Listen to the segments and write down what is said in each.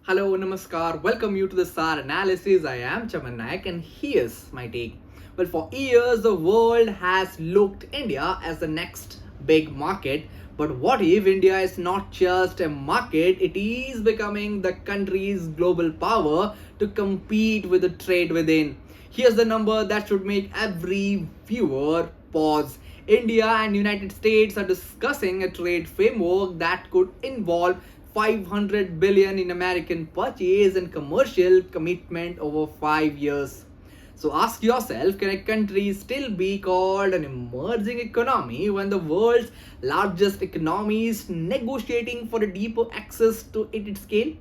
Hello, Namaskar. Welcome you to the SAAR analysis. I am Chaman Nayak and here's my take. Well, for years the world has looked India as the next big market. But what if India is not just a market, it is becoming the country's global power to compete with the trade within. Here's the number that should make every viewer pause. India and United States are discussing a trade framework that could involve 500 billion in American purchase and commercial commitment over 5 years. So ask yourself, can a country still be called an emerging economy when the world's largest economy is negotiating for a deeper access to its scale?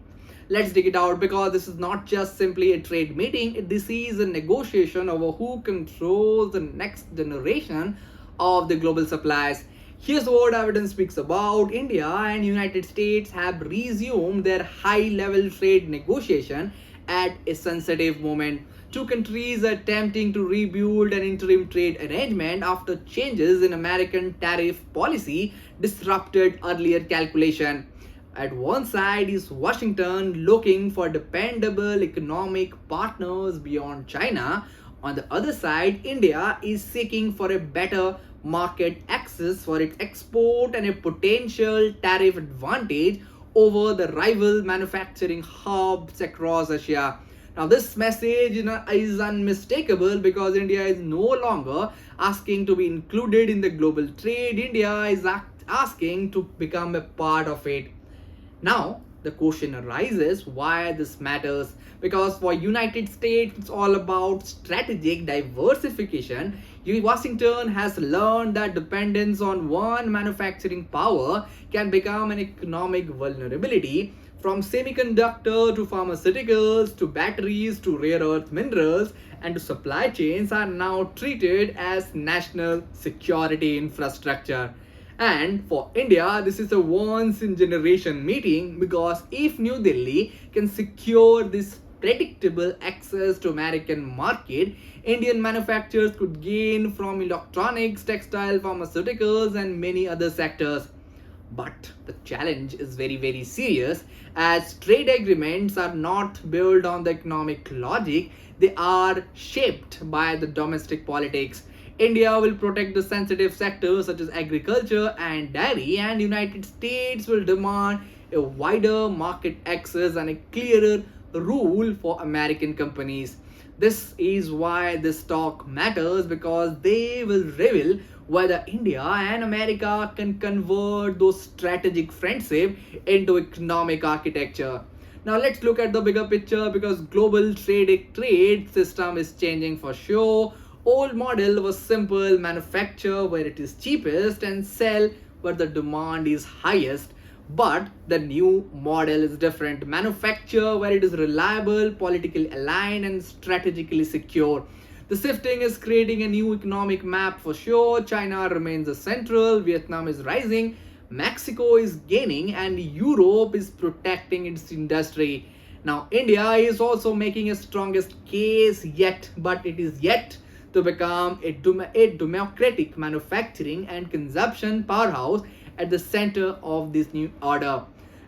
Let's dig it out because this is not just simply a trade meeting, this is a negotiation over who controls the next generation of the global supplies. Here's what evidence speaks about. India and United States have resumed their high-level trade negotiation at a sensitive moment. Two countries are attempting to rebuild an interim trade arrangement after changes in American tariff policy disrupted earlier calculation. At one side is Washington looking for dependable economic partners beyond China. On the other side, India is seeking for a better market access for its export and a potential tariff advantage over the rival manufacturing hubs across Asia. Now, this message is unmistakable because India is no longer asking to be included in the global trade. India is asking to become a part of it. Now, the question arises why this matters, because for United States it's all about strategic diversification. Washington has learned that dependence on one manufacturing power can become an economic vulnerability. From semiconductor to pharmaceuticals to batteries to rare earth minerals and to supply chains are now treated as national security infrastructure. And for India, this is a once in generation meeting because if New Delhi can secure this predictable access to American market, Indian manufacturers could gain from electronics, textile, pharmaceuticals and many other sectors. But the challenge is very serious as trade agreements are not built on the economic logic, they are shaped by the domestic politics. India will protect the sensitive sectors such as agriculture and dairy, and United States will demand a wider market access and a clearer rule for American companies. This is why this talk matters because they will reveal whether India and America can convert those strategic friendship into economic architecture. Now let's look at the bigger picture because global trade system is changing for sure. Old model was simple, manufacture where it is cheapest and sell where the demand is highest. But the new model is different. Manufacture where it is reliable, politically aligned, and strategically secure. The shifting is creating a new economic map for sure. China remains the central, Vietnam is rising, Mexico is gaining, and Europe is protecting its industry. Now, India is also making a strongest case yet, but it is yet to become a democratic manufacturing and consumption powerhouse at the center of this new order.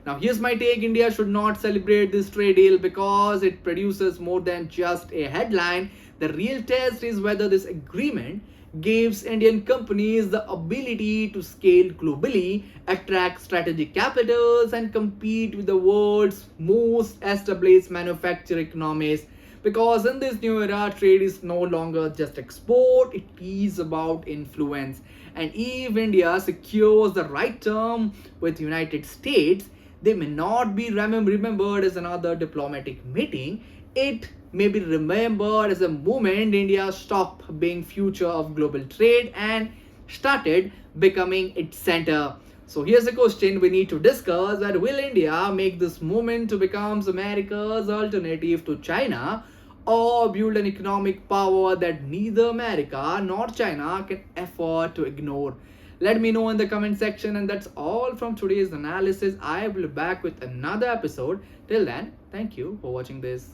Now, here's my take. India should not celebrate this trade deal because it produces more than just a headline. The real test is whether this agreement gives Indian companies the ability to scale globally, attract strategic capitals, and compete with the world's most established manufacturing economies. Because in this new era, trade is no longer just export, it is about influence. And if India secures the right term with United States, they may not be remembered as another diplomatic meeting. It may be remembered as a moment India stopped being future of global trade and started becoming its center. So here's a question we need to discuss: that will India make this movement to become America's alternative to China, or build an economic power that neither America nor China can afford to ignore? Let me know in the comment section. And that's all from today's analysis. I will be back with another episode. Till then, thank you for watching this.